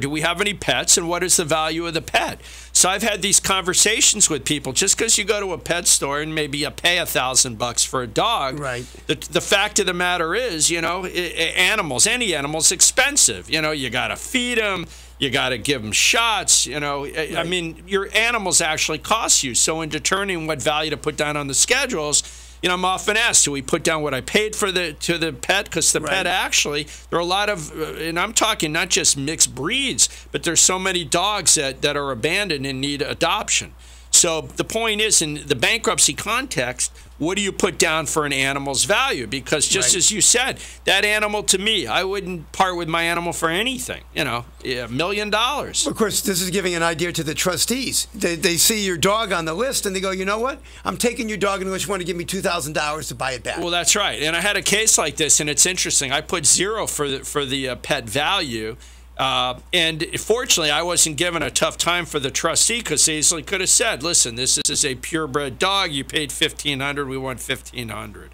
Do we have any pets, and what is the value of the pet? So I've had these conversations with people. Just because you go to a pet store and maybe you pay $1,000 for a dog, right? The fact of the matter is, animals, any animal's expensive. You got to feed them, you got to give them shots. I mean, your animals actually cost you. So in determining what value to put down on the schedules, I'm often asked, do we put down what I paid to the pet? Because the pet actually, there are a lot of, and I'm talking not just mixed breeds, but there's so many dogs that are abandoned and need adoption. So the point is, in the bankruptcy context, what do you put down for an animal's value? Because just as you said, that animal to me, I wouldn't part with my animal for anything. $1 million. Of course, this is giving an idea to the trustees. They see your dog on the list and they go, you know what? I'm taking your dog unless you want to give me $2,000 to buy it back. Well, that's right. And I had a case like this, and it's interesting. I put 0 for the pet value. And fortunately, I wasn't given a tough time for the trustee because they easily could have said, listen, this is a purebred dog. You paid $1,500. We want $1,500.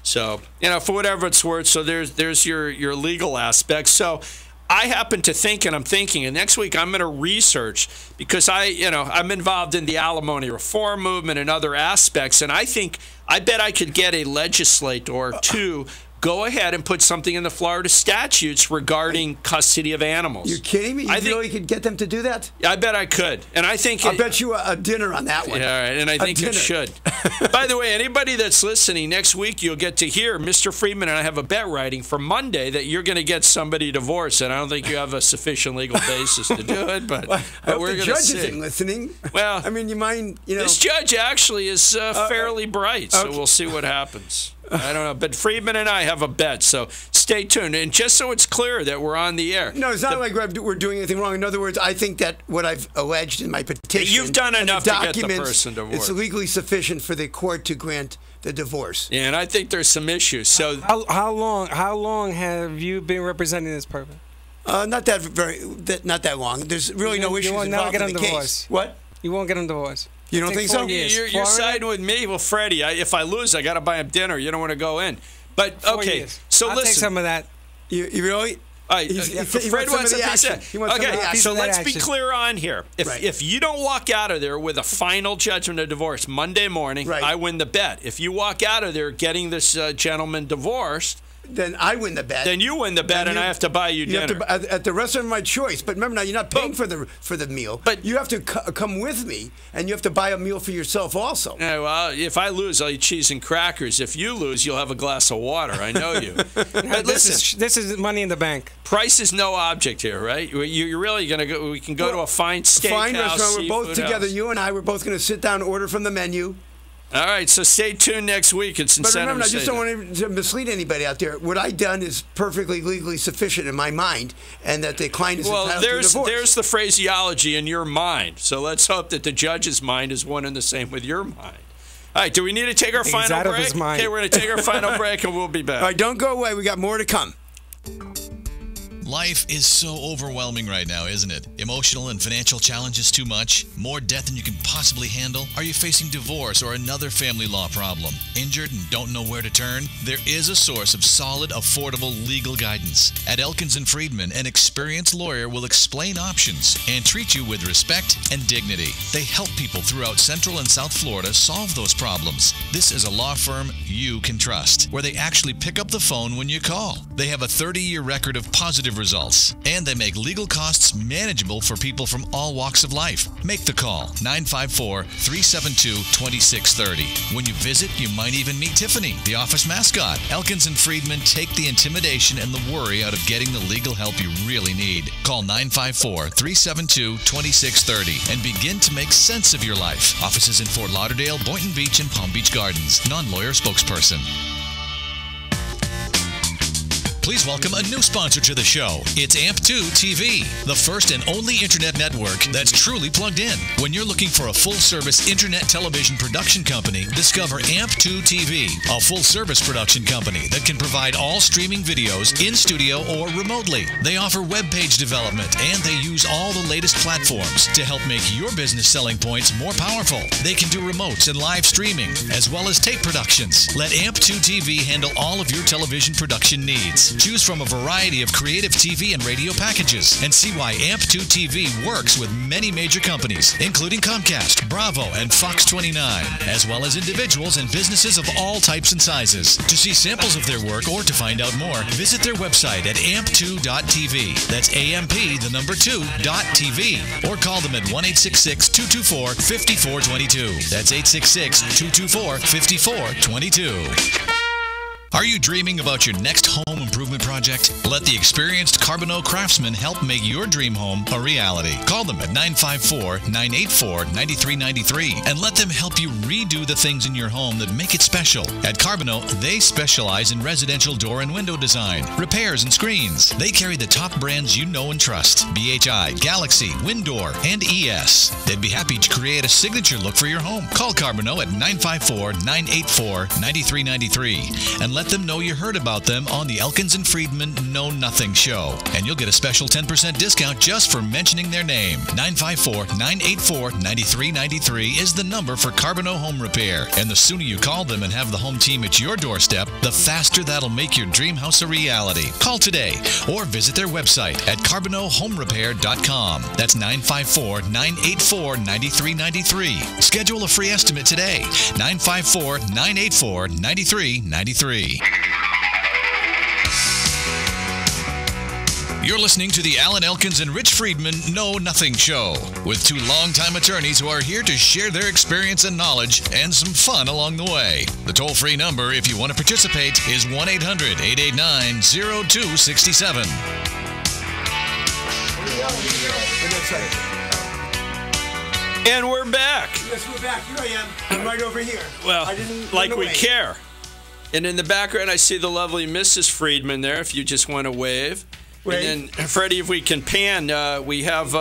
So, for whatever it's worth. So there's your legal aspect. So I happen to think, and I'm thinking, and next week I'm going to research because I'm involved in the alimony reform movement and other aspects. And I bet I could get a legislator to go ahead and put something in the Florida statutes regarding custody of animals. You're kidding me? You really could get them to do that? I bet I could. And I think I'll bet you a dinner on that one. Yeah, all right, and I think it should. By the way, anybody that's listening, next week you'll get to hear Mr. Friedman and I have a bet writing for Monday that you're going to get somebody divorced, and I don't think you have a sufficient legal basis to do it, but, I hope we're the going to judge see. isn't listening. Well, I mean, you mind, This judge actually is fairly bright, so we'll see what happens. I don't know, but Friedman and I have a bet, so stay tuned. And just so it's clear that we're on the air. No, it's not like we're doing anything wrong. In other words, I think that what I've alleged in my petition, you've done enough to get the person divorced. It's legally sufficient for the court to grant the divorce. Yeah, and I think there's some issues. So how long have you been representing this person? Not that long. There's really no issues involved in the case. What? You won't get him divorced. You don't think so? You're siding with me. Well, Freddie, if I lose, I got to buy him dinner. You don't want to go in. But, okay, so I'll listen. take some of that. You really? Fred wants a piece of that. Okay, so let's be clear on here. If you don't walk out of there with a final judgment of divorce Monday morning, I win the bet. If you walk out of there getting this gentleman divorced, then I win the bet. Then you win the bet, and I have to buy you dinner. At the restaurant of my choice. But remember, now you're not paying for the meal. But you have to come with me, and you have to buy a meal for yourself also. Yeah, well, if I lose, I'll eat cheese and crackers. If you lose, you'll have a glass of water. I know you. But listen, this is money in the bank. Price is no object here, right? You're really going to go. We can go to a fine steakhouse, fine restaurant. We're both together. House. You and I. We're both going to sit down, order from the menu. All right, so stay tuned next week. It's But remember, I just don't want to mislead anybody out there. What I done is perfectly legally sufficient in my mind, and that the client is entitled to divorce. There's the phraseology in your mind. So let's hope that the judge's mind is one and the same with your mind. All right, do we need to take our final break? Okay, we're going to take our final break, and we'll be back. All right, don't go away. We got more to come. Life is so overwhelming right now, isn't it? Emotional and financial challenges too much? More debt than you can possibly handle? Are you facing divorce or another family law problem? Injured and don't know where to turn? There is a source of solid, affordable legal guidance. At Elkins & Friedman, an experienced lawyer will explain options and treat you with respect and dignity. They help people throughout Central and South Florida solve those problems. This is a law firm you can trust, where they actually pick up the phone when you call. They have a 30-year record of positive results, and they make legal costs manageable for people from all walks of life. Make the call, 954-372-2630. When you visit, you might even meet Tiffany, the office mascot. Elkins & Friedman take the intimidation and the worry out of getting the legal help you really need. Call 954-372-2630 and begin to make sense of your life. Offices in Fort Lauderdale, Boynton Beach, and Palm Beach Gardens. Non-lawyer spokesperson. Please welcome a new sponsor to the show. It's AMP2 TV, the first and only internet network that's truly plugged in. When you're looking for a full-service internet television production company, discover AMP2 TV, a full-service production company that can provide all streaming videos in studio or remotely. They offer web page development, and they use all the latest platforms to help make your business selling points more powerful. They can do remotes and live streaming, as well as tape productions. Let AMP2 TV handle all of your television production needs. Choose from a variety of creative TV and radio packages and see why AMP2 TV works with many major companies, including Comcast, Bravo, and Fox 29, as well as individuals and businesses of all types and sizes. To see samples of their work or to find out more, visit their website at amp2.tv. That's AMP2.tv. Or call them at 1-866-224-5422. That's 866-224-5422. Are you dreaming about your next home improvement project? Let the experienced Carbonneau craftsmen help make your dream home a reality. Call them at 954-984-9393 and let them help you redo the things in your home that make it special. At Carbonneau, they specialize in residential door and window design, repairs, and screens. They carry the top brands you know and trust: BHI, Galaxy, Windor, and ES. They'd be happy to create a signature look for your home. Call Carbonneau at 954-984-9393 and let them know you heard about them on the Elkins & Friedman Know Nothing Show. And you'll get a special 10% discount just for mentioning their name. 954-984-9393 is the number for Carbonneau Home Repair. And the sooner you call them and have the home team at your doorstep, the faster that'll make your dream house a reality. Call today or visit their website at carbonneauhomerepair.com. That's 954-984-9393. Schedule a free estimate today. 954-984-9393. You're listening to the Alan Elkins and Rich Friedman Know Nothing Show, with two longtime attorneys who are here to share their experience and knowledge and some fun along the way. The toll-free number, if you want to participate, is 1-800-889-0267. And we're back. Yes, we're back. Here I am. I'm right over here. Well, like we care. And in the background, I see the lovely Mrs. Friedman there, if you just want to wave. And then, Freddie, if we can pan, we have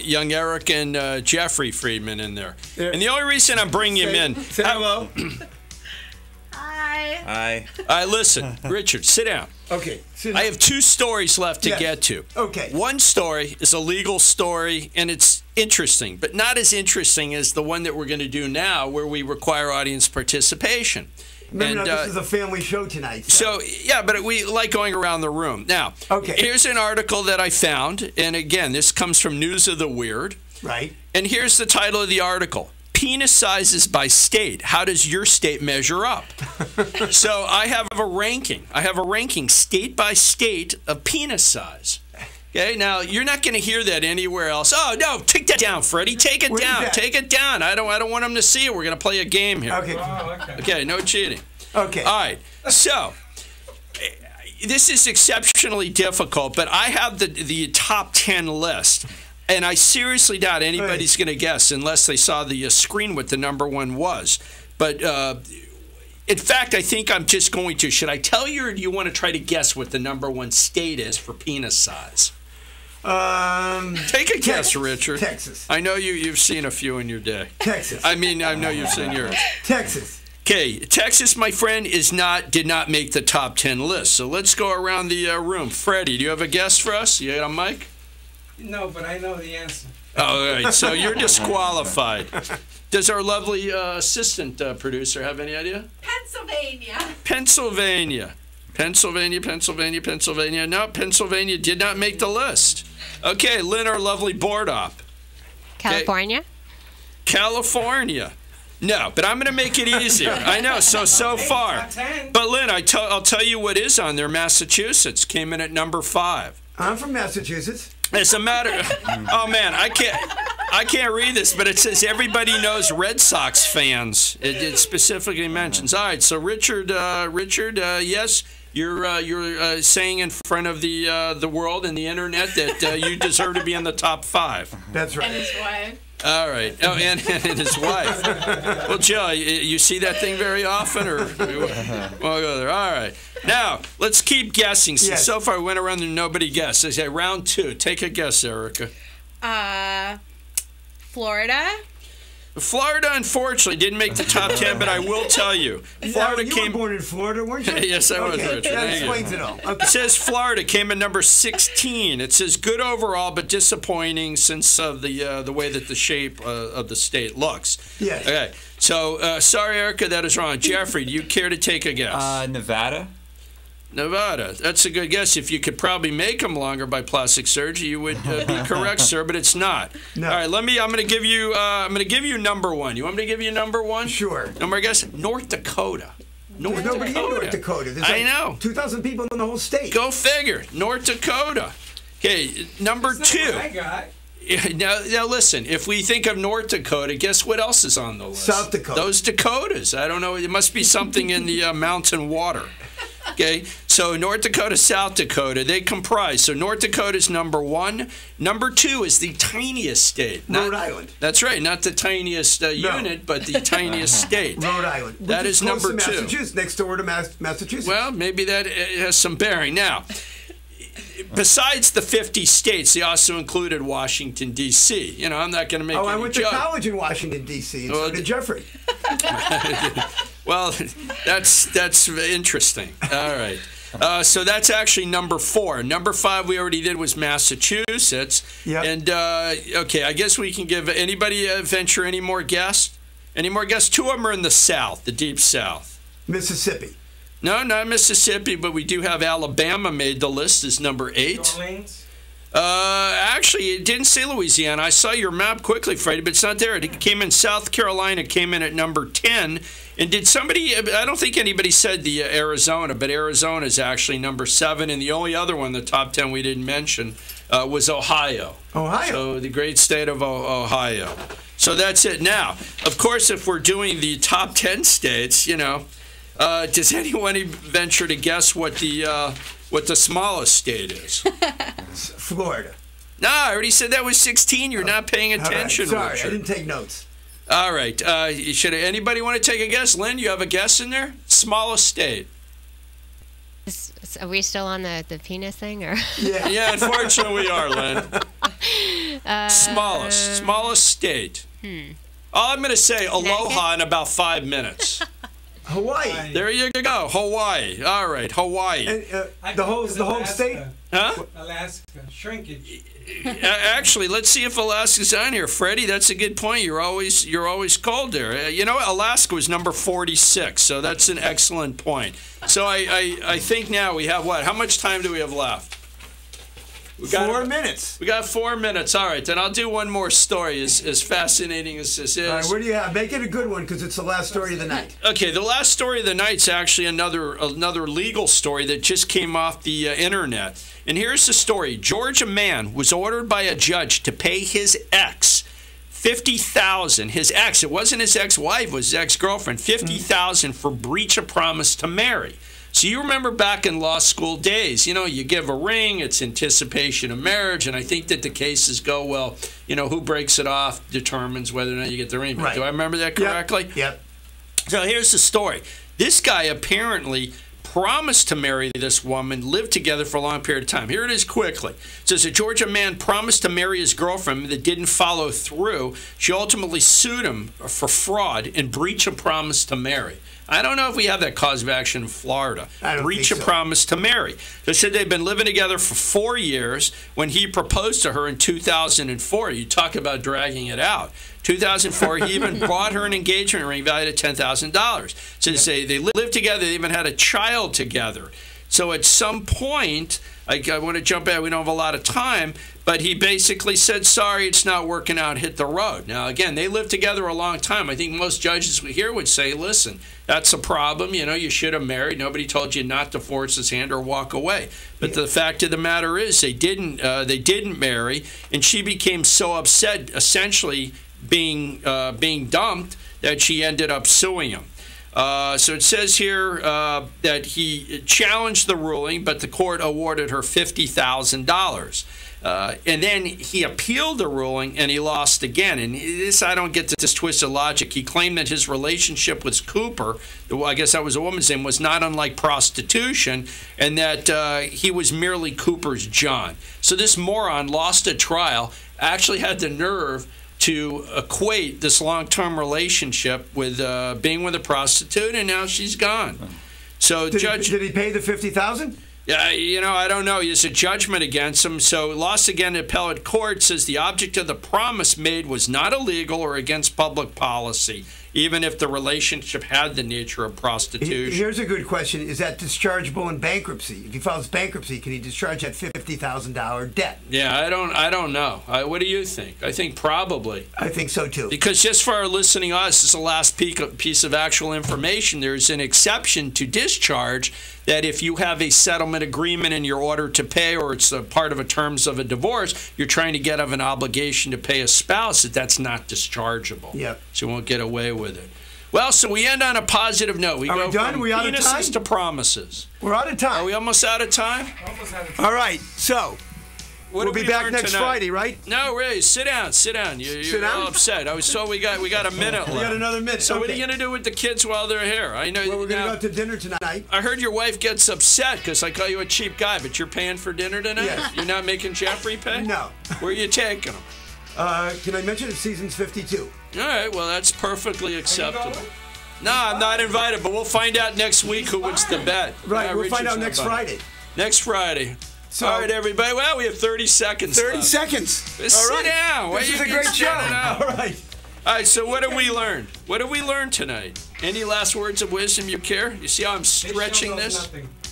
young Eric and Jeffrey Friedman in there. And the only reason I'm bringing him in... Say hello. Hi. Hi. Listen, Richard, sit down. Okay. So I have 2 stories left to get to. Okay. One story is a legal story, and it's interesting, but not as interesting as the one that we're going to do now, where we require audience participation. Remember, this is a family show tonight. So, yeah, but we like going around the room. Now, here's an article that I found, and again, this comes from News of the Weird. Right. And here's the title of the article. Penis sizes by state. How does your state measure up? So I have a ranking. I have a ranking state by state of penis size. Okay, now you're not going to hear that anywhere else. Oh no, take that down, Freddie. Take it down. Take it down. I don't want them to see it. We're going to play a game here. Okay. Okay, no cheating. Okay. All right. So this is exceptionally difficult, but I have the top 10 list. And I seriously doubt anybody's going to guess unless they saw the screen what the number 1 was. But in fact, I think I'm just going to. Should I tell you, or do you want to try to guess what the number 1 state is for penis size? Take a guess, Richard. Texas. I know you've seen a few in your day. Texas. I mean, I know you've seen yours. Texas. Okay, Texas, my friend, did not make the top 10 list. So let's go around the room. Freddie, do you have a guess for us? You got a mic? No, but I know the answer. All right, so you're disqualified. Does our lovely assistant producer have any idea? Pennsylvania. No, Pennsylvania did not make the list. Okay, Lynn, our lovely board op. California? California. No, but I'm going to make it easier. I know, so far. But Lynn, I'll tell you what is on there. Massachusetts came in at number 5. I'm from Massachusetts. It's a matter. Oh man, I can't read this, but it says everybody knows Red Sox fans. It specifically mentions. All right, so Richard, yes, you're saying in front of the world and the internet that you deserve to be in the top 5. That's right. And his wife. All right. Oh, and his wife. Well, Joe, you see that thing very often, or we'll go there. All right. Now let's keep guessing. Yes. So far, we went around and nobody guessed. I say round 2. Take a guess, Erica. Florida. Florida, unfortunately, didn't make the top 10, but I will tell you, Florida you came. were born in Florida, weren't you? Yes, I was, okay. Richard. That Thank explains you. it all. Okay. It says Florida came in number 16. It says good overall, but disappointing since of the way that the shape of the state looks. Yes. Okay. So sorry, Erica, that is wrong. Jeffrey, do you care to take a guess? Nevada. Nevada. That's a good guess. If you could probably make them longer by plastic surgery, you would be correct, sir. But it's not. No. All right. I'm going to give you. I'm going to give you number 1. You want me to give you number 1? Sure. Number guess. North Dakota. There's nobody in North Dakota. There's I know. 2,000 people in the whole state. Go figure. North Dakota. Okay. Number 2. What I got. Now listen, if we think of North Dakota, guess what else is on the list? South Dakota. Those Dakotas. I don't know. It must be something in the mountain water. Okay, so North Dakota, South Dakota, they comprise. So North Dakota is number 1. Number 2 is the tiniest state. Rhode Island. That's right, not the tiniest unit, but the tiniest state. Rhode Island. That is close number to 2. Massachusetts, next door to Massachusetts. Well, maybe that has some bearing. Now, besides the 50 states, they also included Washington, D.C. You know, I'm not going to make I any went joke. to college in Washington, D.C., and so did Jeffrey. Well, that's interesting. All right. So that's actually number 4. Number 5 we already did was Massachusetts. Yep. And, okay, I guess we can give anybody venture any more guess? Any more guess? 2 of them are in the South, the deep South. Mississippi. No, not Mississippi, but we do have Alabama made the list as number 8. New Orleans? Actually, it didn't say Louisiana. I saw your map quickly, Freddie, but it's not there. It came in South Carolina, came in at number 10. And did somebody, I don't think anybody said the Arizona, but Arizona is actually number 7. And the only other one, the top 10 we didn't mention, was Ohio. Ohio. So the great state of Ohio. So that's it. Now, of course, if we're doing the top 10 states, you know, does anyone venture to guess what the smallest state is? Florida. No, I already said that was 16. You're not paying attention, Sorry, Richard. I didn't take notes. All right. Should anybody want to take a guess? Lynn, you have a guess in there? Smallest state. Are we still on the penis thing, or? Yeah, unfortunately we are, Lynn. Smallest state. All I'm going to say, aloha in about 5 minutes. Hawaii. There you go. Hawaii. All right, Hawaii. And, the whole state? Huh? Alaska. Shrinkage. Actually, let's see if Alaska's on here, Freddie. That's a good point. You're always cold there. You know, Alaska was number 46, so that's an excellent point. So I think now we have what? How much time do we have left? We got 4 minutes. We got 4 minutes. All right, then I'll do one more story. As fascinating as this is. All right, what do you have? Make it a good one because it's the last story of the night. Okay, the last story of the night's actually another legal story that just came off the internet. And here's the story. Georgia man was ordered by a judge to pay his ex $50,000. His ex, it wasn't his ex-wife, it was his ex-girlfriend, $50,000 for breach of promise to marry. So you remember back in law school days, you know, you give a ring, it's anticipation of marriage, and I think that the cases go, well, you know, who breaks it off determines whether or not you get the ring. Right. Do I remember that correctly? Yep. So here's the story. This guy apparently promised to marry this woman, lived together for a long period of time. Here it is quickly. It says a Georgia man promised to marry his girlfriend that didn't follow through. She ultimately sued him for fraud and breach of promise to marry. I don't know if we have that cause of action in Florida. Breach of promise to marry. They said they've been living together for 4 years. When he proposed to her in 2004, you talk about dragging it out. 2004, he even bought her an engagement ring valued at $10,000. So they lived together. They even had a child together. So at some point, I want to jump ahead. We don't have a lot of time, but he basically said, sorry, it's not working out, hit the road. Now, again, they lived together a long time. I think most judges we hear would say, listen, that's a problem. You know, you should have married. Nobody told you not to force his hand or walk away. But the fact of the matter is they didn't marry, and she became so upset, essentially being dumped, that she ended up suing him. So it says here that he challenged the ruling, but the court awarded her $50,000. And then he appealed the ruling, and he lost again. And this, I don't get this twisted logic. He claimed that his relationship with Cooper, I guess that was a woman's name, was not unlike prostitution, and that he was merely Cooper's John. So this moron lost a trial, actually had the nerve to equate this long-term relationship with being with a prostitute, and now she's gone. So did he pay the $50,000? Yeah, you know, I don't know. There's a judgment against him. So lost again. The appellate court says the object of the promise made was not illegal or against public policy, even if the relationship had the nature of prostitution. Here's a good question. Is that dischargeable in bankruptcy? If he files bankruptcy, can he discharge that $50,000 debt? Yeah, I don't know. What do you think? I think probably. I think so, too. Because just for our listening audience, this is the last piece of actual information. There's an exception to discharge that if you have a settlement agreement in your order to pay, or it's a part of a terms of a divorce, you're trying to get of an obligation to pay a spouse, that's not dischargeable. Yep. So you won't get away with it. Well, so we end on a positive note. We Are go we done? from We out of time? penises to promises. We're out of time. Are we almost out of time? Almost out of time. All right, so we'll be back next Friday, right? No, Ray, sit down. You're all upset. I was told we got a minute left. We got another minute. So okay. what are you going to do with the kids while they're here? I know. Well, we're going to go out to dinner tonight. I heard your wife gets upset because I call you a cheap guy, but you're paying for dinner tonight? Yes. You're not making Jeffrey pay? No. Where are you taking them? Can I mention it's season's 52? All right, well, that's perfectly acceptable. No, I'm not invited, but we'll find out next week who wins the bet. Right, we'll find out next Friday. Next Friday. So, all right, everybody. Well, we have 30 seconds 30 left. seconds. Just sit down. This is a great show. All right. All right, so what did we learn? What did we learn tonight? Any last words of wisdom you care? You see how I'm stretching this?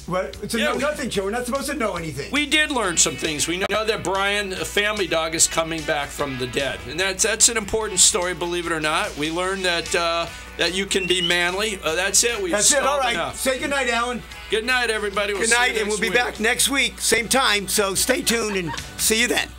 Well, it's a know-nothing show. We're not supposed to know anything. We did learn some things. We know that Brian, a family dog, is coming back from the dead. And that's an important story, believe it or not. We learned that that you can be manly. That's it. That's it. All right. Enough. Say good night, Alan. Good night, everybody. Good night, and we'll be back next week, same time. So stay tuned and see you then.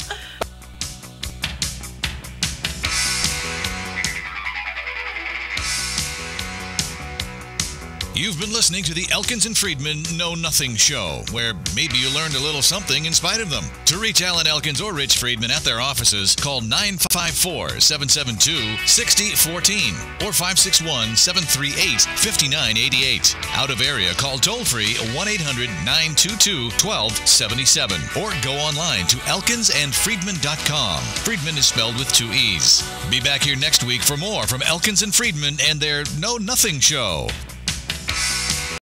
You've been listening to the Elkins and Friedman Know Nothing Show, where maybe you learned a little something in spite of them. To reach Alan Elkins or Rich Friedman at their offices, call 954-772-6014 or 561-738-5988. Out of area, call toll-free 1-800-922-1277 or go online to elkinsandfriedman.com. Friedman is spelled with 2 E's. Be back here next week for more from Elkins and Friedman and their Know Nothing Show.